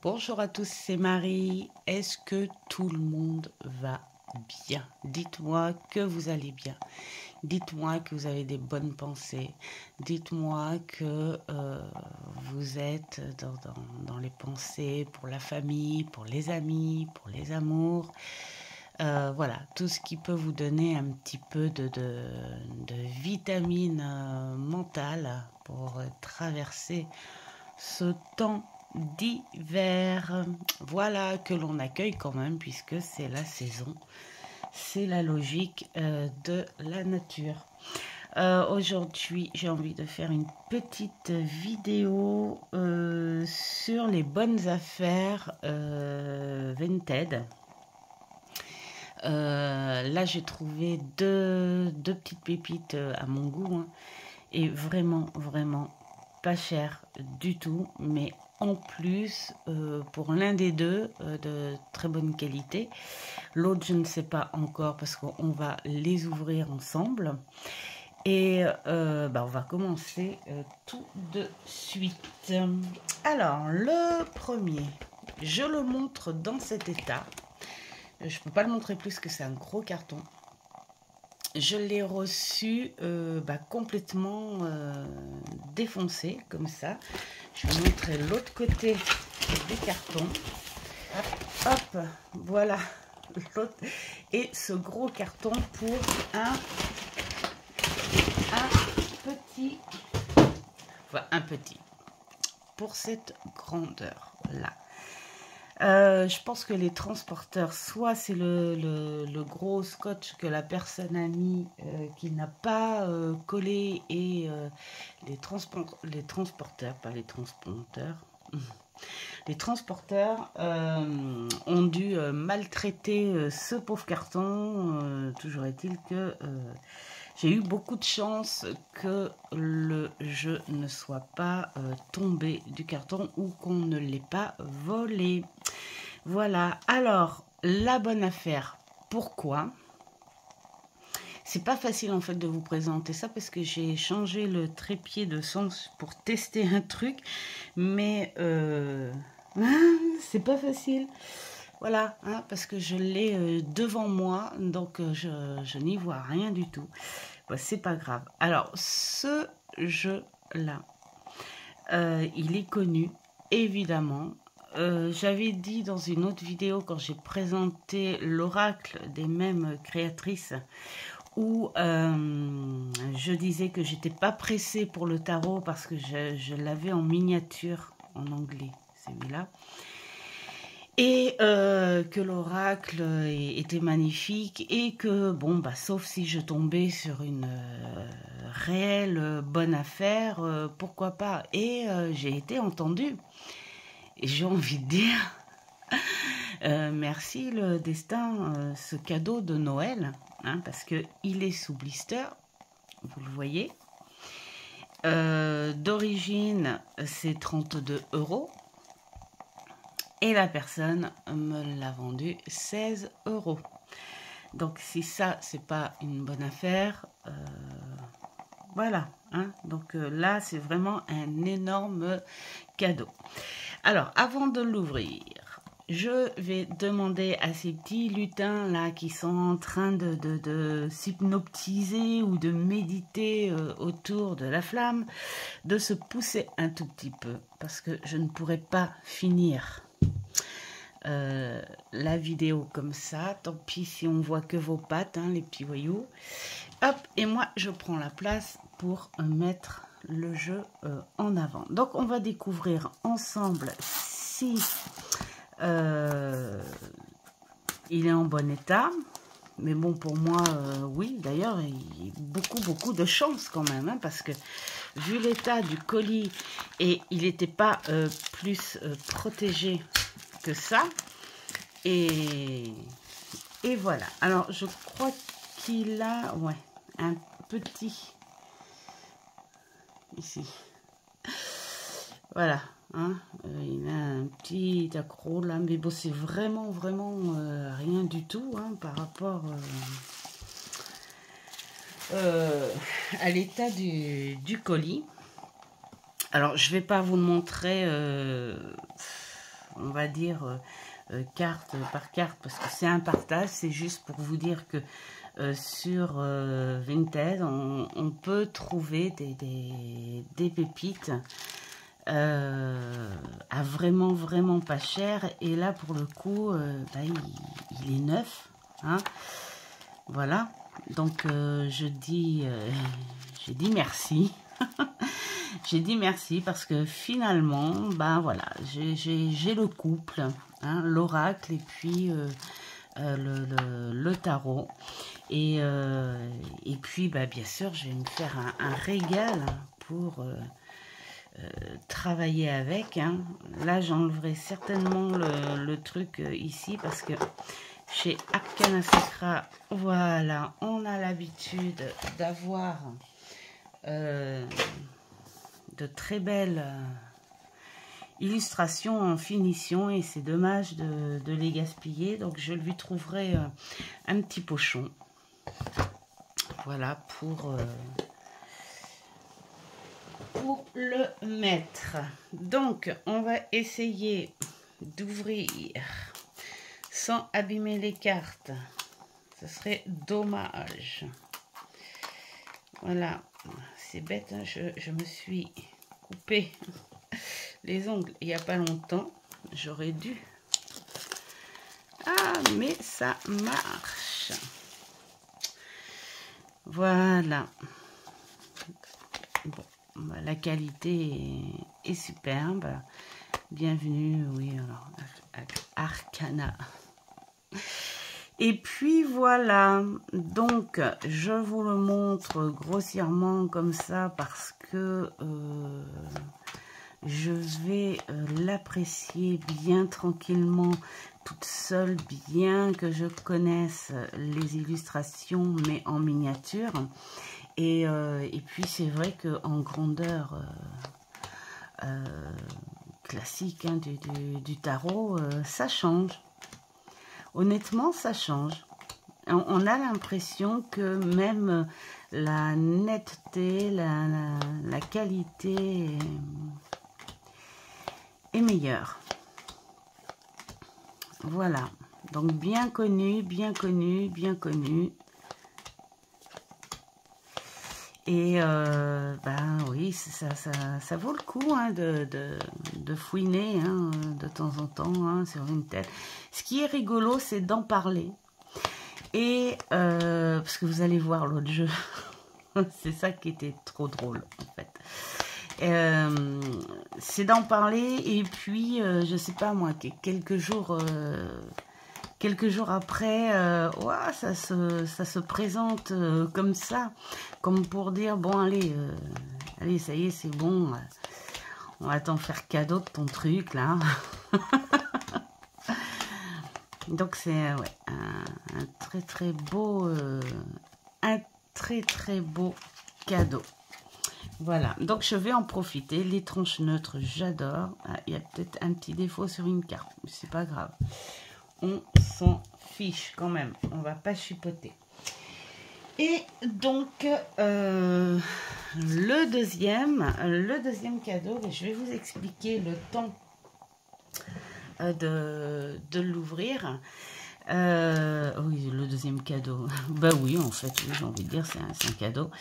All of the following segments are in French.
Bonjour à tous, c'est Marie. Est-ce que tout le monde va bien? Dites-moi que vous allez bien. Dites-moi que vous avez des bonnes pensées. Dites-moi que vous êtes dans les pensées pour la famille, pour les amis, pour les amours. Voilà, tout ce qui peut vous donner un petit peu de vitamine mentale pour traverser ce temps d'hiver. Voilà que l'on accueille quand même puisque c'est la saison. C'est la logique de la nature. Aujourd'hui, j'ai envie de faire une petite vidéo sur les bonnes affaires Vinted. Là, j'ai trouvé deux petites pépites à mon goût, hein, et vraiment pas cher du tout, mais en plus, pour l'un des deux, de très bonne qualité. L'autre, je ne sais pas encore parce qu'on va les ouvrir ensemble. Et on va commencer tout de suite. Alors, le premier, je le montre dans cet état. Je ne peux pas le montrer plus que c'est un gros carton. Je l'ai reçu complètement défoncé, comme ça. Je vais montrer l'autre côté du carton. Hop, voilà l'autre. Et ce gros carton pour un petit, pour cette grandeur-là. Je pense que les transporteurs, soit c'est le gros scotch que la personne a mis qui n'a pas collé et les transporteurs, pas les transporteurs, les transporteurs ont dû maltraiter ce pauvre carton. Toujours est-il que j'ai eu beaucoup de chance que le jeu ne soit pas tombé du carton ou qu'on ne l'ait pas volé. Voilà, alors, la bonne affaire, pourquoi? C'est pas facile en fait de vous présenter ça parce que j'ai changé le trépied de sens pour tester un truc, mais c'est pas facile. Voilà, hein, parce que je l'ai devant moi, donc je n'y vois rien du tout. Bah, c'est pas grave. Alors, ce jeu-là, il est connu, évidemment. J'avais dit dans une autre vidéo, quand j'ai présenté l'oracle des mêmes créatrices, où je disais que j'étais pas pressée pour le tarot parce que je l'avais en miniature, en anglais, celui-là. Et que l'oracle était magnifique et que, sauf si je tombais sur une réelle bonne affaire, pourquoi pas. Et j'ai été entendue. Et j'ai envie de dire, merci le destin, ce cadeau de Noël, hein, parce qu'il est sous blister, vous le voyez. D'origine, c'est 32 €. Et la personne me l'a vendu 16 €. Donc si ça, c'est pas une bonne affaire, voilà. Hein. Donc là, c'est vraiment un énorme cadeau. Alors, avant de l'ouvrir, je vais demander à ces petits lutins là qui sont en train de s'hypnotiser ou de méditer autour de la flamme, de se pousser un tout petit peu parce que je ne pourrais pas finir la vidéo comme ça. Tant pis si on voit que vos pattes, hein, les petits voyous. Hop, et moi je prends la place pour mettre le jeu en avant. Donc on va découvrir ensemble si il est en bon état. Mais bon, pour moi, oui. D'ailleurs, il y a beaucoup de chance quand même, hein, parce que vu l'état du colis, et il n'était pas plus protégé que ça. Et voilà. Alors, je crois qu'il a un petit ici. Voilà. Hein, il a un petit accro là. Mais bon, c'est vraiment rien du tout, hein, par rapport à l'état du colis. Alors, je vais pas vous le montrer... on va dire carte par carte, parce que c'est un partage, c'est juste pour vous dire que sur Vinted, on peut trouver des pépites à vraiment pas cher. Et là, pour le coup, bah, il est neuf. Hein. Voilà. Donc, j'ai dit merci. J'ai dit merci parce que finalement, ben voilà, j'ai le couple, hein, l'oracle et puis le tarot. Et puis, bah, bien sûr, je vais me faire un régal pour travailler avec. Hein. Là, j'enlèverai certainement le truc ici parce que chez Arcana Sacra, voilà, on a l'habitude d'avoir de très belles illustrations en finition et c'est dommage de les gaspiller. Donc, je lui trouverai un petit pochon. Voilà, pour le mettre. Donc, on va essayer d'ouvrir sans abîmer les cartes. Ce serait dommage. Voilà, c'est bête, hein, je me suis coupé les ongles il n'y a pas longtemps. J'aurais dû. Ah, mais ça marche. Voilà. Bon, bah, la qualité est superbe. Bienvenue, oui, alors, Arcana. Et puis voilà, donc je vous le montre grossièrement comme ça parce que je vais l'apprécier bien tranquillement toute seule, bien que je connaisse les illustrations mais en miniature. Et puis c'est vrai qu'en grandeur classique hein, du tarot, ça change. Honnêtement, ça change. On a l'impression que même la netteté, la qualité est meilleure. Voilà. Donc, bien connu, bien connu, bien connu. Et ben oui, ça vaut le coup hein, de fouiner hein, de temps en temps hein, sur Vinted. Ce qui est rigolo, c'est d'en parler. Et parce que vous allez voir l'autre jeu, c'est ça qui était trop drôle en fait. C'est d'en parler et puis je sais pas moi, quelques jours après, ouah, ça se présente comme ça, comme pour dire, bon, allez, ça y est, c'est bon, on va t'en faire cadeau de ton truc, là. Donc, c'est ouais, un très beau, un très beau cadeau. Voilà, donc je vais en profiter. Les tranches neutres, j'adore. Ah, il y a peut-être un petit défaut sur une carte, mais c'est pas grave. On s'en fiche quand même, on va pas chipoter. Et donc le deuxième cadeau, je vais vous expliquer le temps de l'ouvrir. Oui, le deuxième cadeau. Bah oui, en fait, oui, j'ai envie de dire, c'est un cadeau.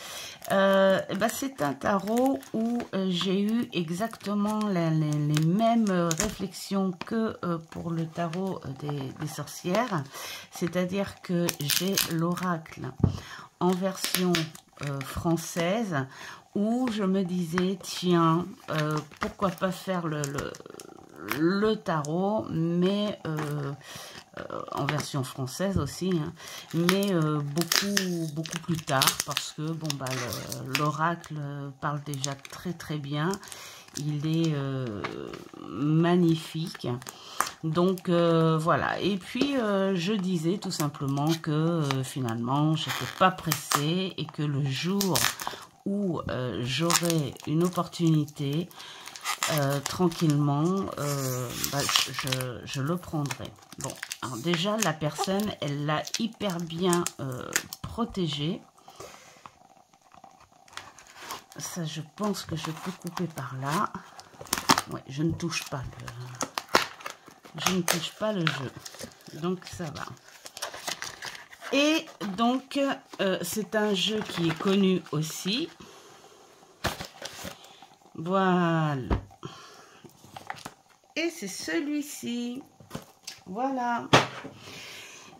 Bah, c'est un tarot où j'ai eu exactement les mêmes réflexions que pour le tarot des sorcières. C'est-à-dire que j'ai l'oracle en version française où je me disais, tiens, pourquoi pas faire le tarot, mais en version française aussi, hein, mais beaucoup plus tard, parce que bon bah l'oracle parle déjà très bien, il est magnifique, donc voilà. Et puis je disais tout simplement que finalement j'étais pas pressée et que le jour où j'aurai une opportunité tranquillement, bah, je le prendrai. Bon, alors déjà, la personne, elle l'a hyper bien protégé. Ça, je pense que je peux couper par là. Ouais, je ne touche pas je ne touche pas le jeu. Donc ça va. Et donc, c'est un jeu qui est connu aussi. Voilà. Et c'est celui-ci. Voilà.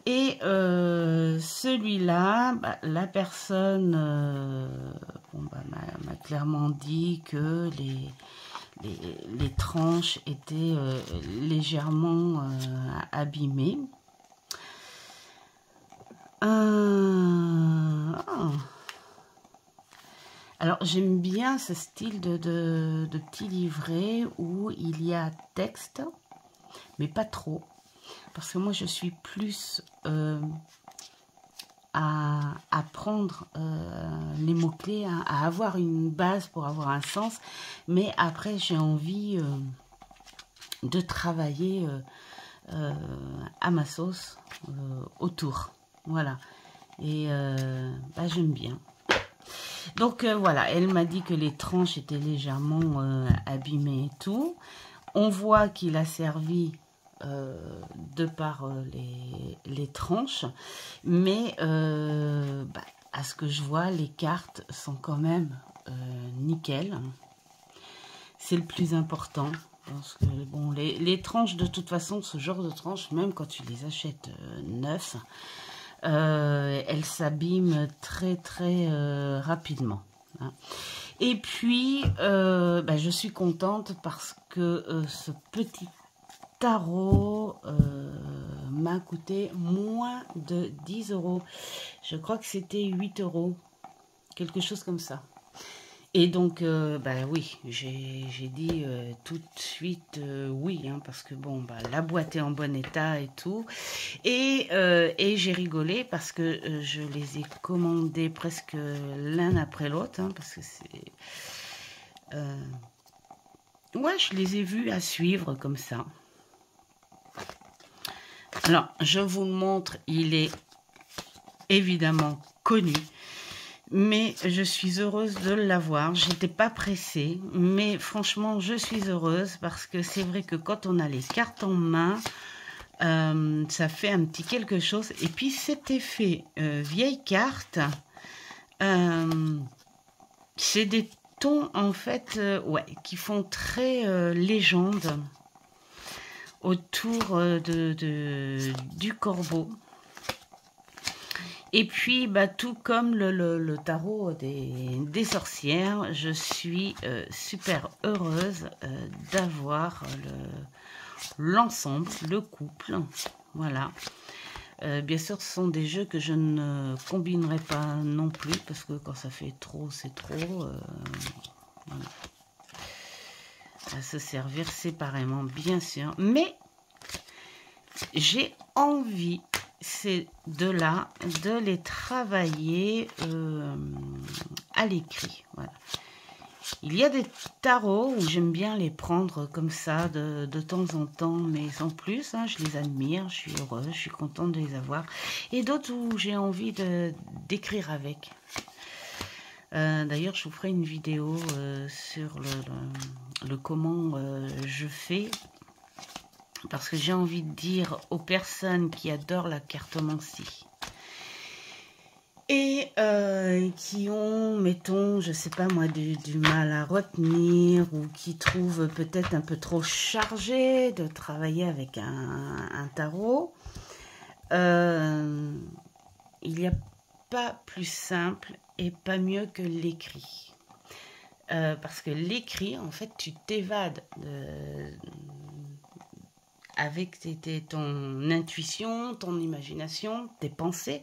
Et celui-là, bah, la personne bon, bah, m'a clairement dit que les tranches étaient légèrement abîmées. Alors, j'aime bien ce style de petit livret où il y a texte, mais pas trop. Parce que moi, je suis plus à apprendre les mots-clés, hein, à avoir une base pour avoir un sens. Mais après, j'ai envie de travailler à ma sauce autour. Voilà. Et bah, j'aime bien. Donc voilà, elle m'a dit que les tranches étaient légèrement abîmées et tout. On voit qu'il a servi de par les tranches, mais bah, à ce que je vois, les cartes sont quand même nickel. C'est le plus important. Parce que bon, les tranches, de toute façon, ce genre de tranches, même quand tu les achètes neufs, elles s'abîment très très rapidement. Hein. Et puis, bah, je suis contente parce que ce petit tarot m'a coûté moins de 10 €. Je crois que c'était 8 €, quelque chose comme ça. Et donc, bah oui, j'ai dit tout de suite oui, hein, parce que bon, bah, la boîte est en bon état et tout. Et j'ai rigolé parce que je les ai commandés presque l'un après l'autre, hein, parce que c'est... ouais, je les ai vus à suivre comme ça. Alors, je vous le montre, il est évidemment connu. Mais je suis heureuse de l'avoir. J'étais pas pressée, mais franchement, je suis heureuse parce que c'est vrai que quand on a les cartes en main, ça fait un petit quelque chose. Et puis cet effet vieille carte, c'est des tons en fait, ouais, qui font très légende autour du corbeau. Et puis, bah, tout comme le tarot des sorcières, je suis super heureuse d'avoir l'ensemble, le couple. Voilà. Bien sûr, ce sont des jeux que je ne combinerai pas non plus, parce que quand ça fait trop, c'est trop. Voilà. À se servir séparément, bien sûr. Mais j'ai envie... ces deux-là, de les travailler à l'écrit. Voilà. Il y a des tarots où j'aime bien les prendre comme ça de temps en temps, mais sans plus. Hein, je les admire, je suis heureuse, je suis contente de les avoir. Et d'autres où j'ai envie d'écrire avec. D'ailleurs, je vous ferai une vidéo sur le comment je fais. Parce que j'ai envie de dire aux personnes qui adorent la cartomancie et qui ont, mettons, je sais pas moi, du mal à retenir ou qui trouvent peut-être un peu trop chargé de travailler avec un tarot, il n'y a pas plus simple et pas mieux que l'écrit. Parce que l'écrit, en fait, tu t'évades avec ton intuition, ton imagination, tes pensées.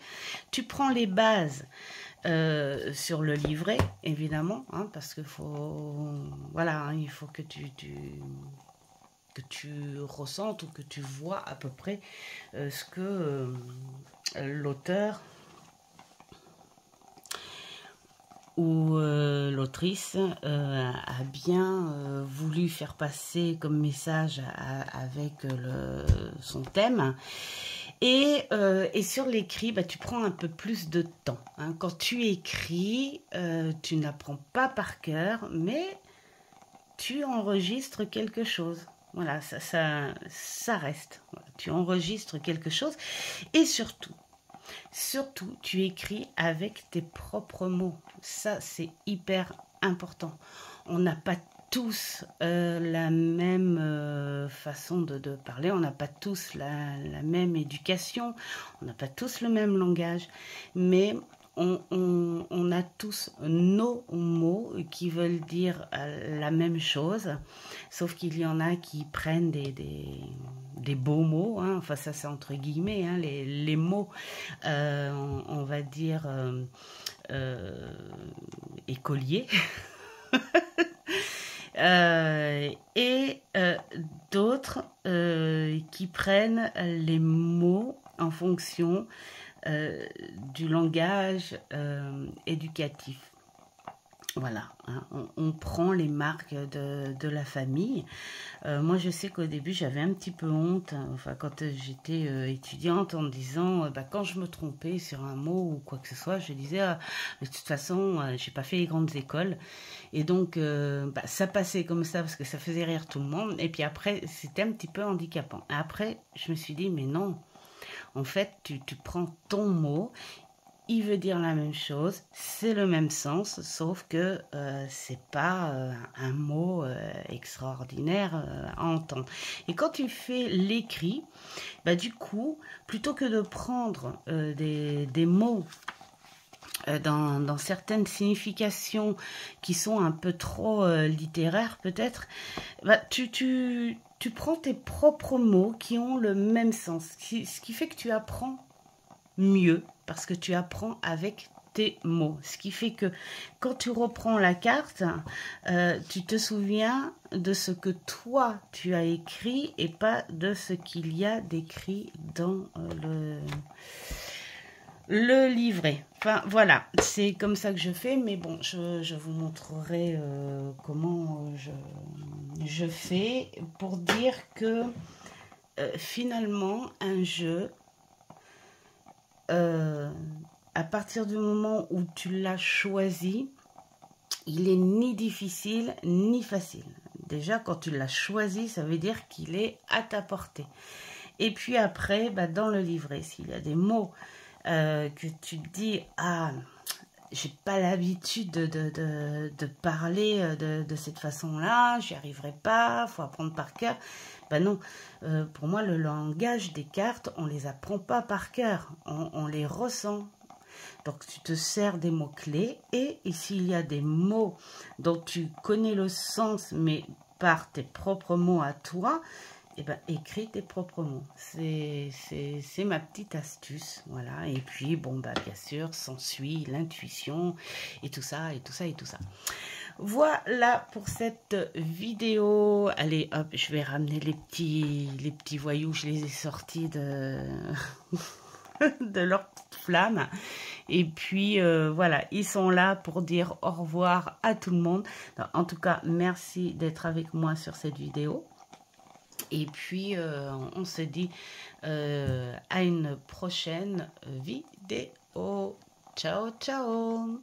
Tu prends les bases sur le livret, évidemment, hein, parce qu'il faut, voilà, hein, il faut que tu ressentes ou que tu vois à peu près ce que l'auteur où l'autrice a bien voulu faire passer comme message avec son thème. Et sur l'écrit, bah, tu prends un peu plus de temps. Hein. Quand tu écris, tu n'apprends pas par cœur, mais tu enregistres quelque chose. Voilà, ça reste. Voilà, tu enregistres quelque chose. Et surtout, tu écris avec tes propres mots. Ça, c'est hyper important. On n'a pas tous la même façon de parler, on n'a pas tous la même éducation, on n'a pas tous le même langage, mais on a tous nos mots qui veulent dire la même chose, sauf qu'il y en a qui prennent des beaux mots, hein, enfin ça c'est entre guillemets, hein, les mots, on va dire, écoliers. Et d'autres qui prennent les mots en fonction du langage éducatif. Voilà, hein, on prend les marques de la famille. Moi, je sais qu'au début, j'avais un petit peu honte, hein, enfin, quand j'étais étudiante, en me disant, quand je me trompais sur un mot ou quoi que ce soit, je disais, de toute façon, j'ai pas fait les grandes écoles. Et donc, ça passait comme ça parce que ça faisait rire tout le monde. Et puis après, c'était un petit peu handicapant. Après, je me suis dit, mais non, en fait, tu prends ton mot. Il veut dire la même chose, c'est le même sens, sauf que c'est pas un mot extraordinaire à entendre. Et quand tu fais l'écrit, du coup, plutôt que de prendre des mots dans certaines significations qui sont un peu trop littéraires peut-être, tu prends tes propres mots qui ont le même sens, ce qui fait que tu apprends mieux parce que tu apprends avec tes mots. Ce qui fait que quand tu reprends la carte, tu te souviens de ce que toi tu as écrit et pas de ce qu'il y a d'écrit dans le livret. Enfin voilà, c'est comme ça que je fais, mais bon, je vous montrerai comment je fais pour dire que finalement un jeu, à partir du moment où tu l'as choisi, il est ni difficile ni facile. Déjà, quand tu l'as choisi, ça veut dire qu'il est à ta portée. Et puis après, dans le livret, s'il y a des mots que tu te dis, j'ai pas l'habitude de parler de cette façon-là, j'y arriverai pas, faut apprendre par cœur. Non, pour moi, le langage des cartes, on les apprend pas par cœur, on les ressent. Donc, tu te sers des mots-clés et s'il y a des mots dont tu connais le sens, mais par tes propres mots à toi, écris tes propres mots. C'est ma petite astuce, voilà. Et puis, bien sûr, s'ensuit l'intuition et tout ça, et tout ça, et tout ça. Voilà pour cette vidéo. Allez, hop, je vais ramener les petits voyous. Je les ai sortis de, de leur petite flamme. Et puis, voilà, ils sont là pour dire au revoir à tout le monde. Donc, en tout cas, merci d'être avec moi sur cette vidéo. Et puis, on se dit à une prochaine vidéo. Ciao, ciao!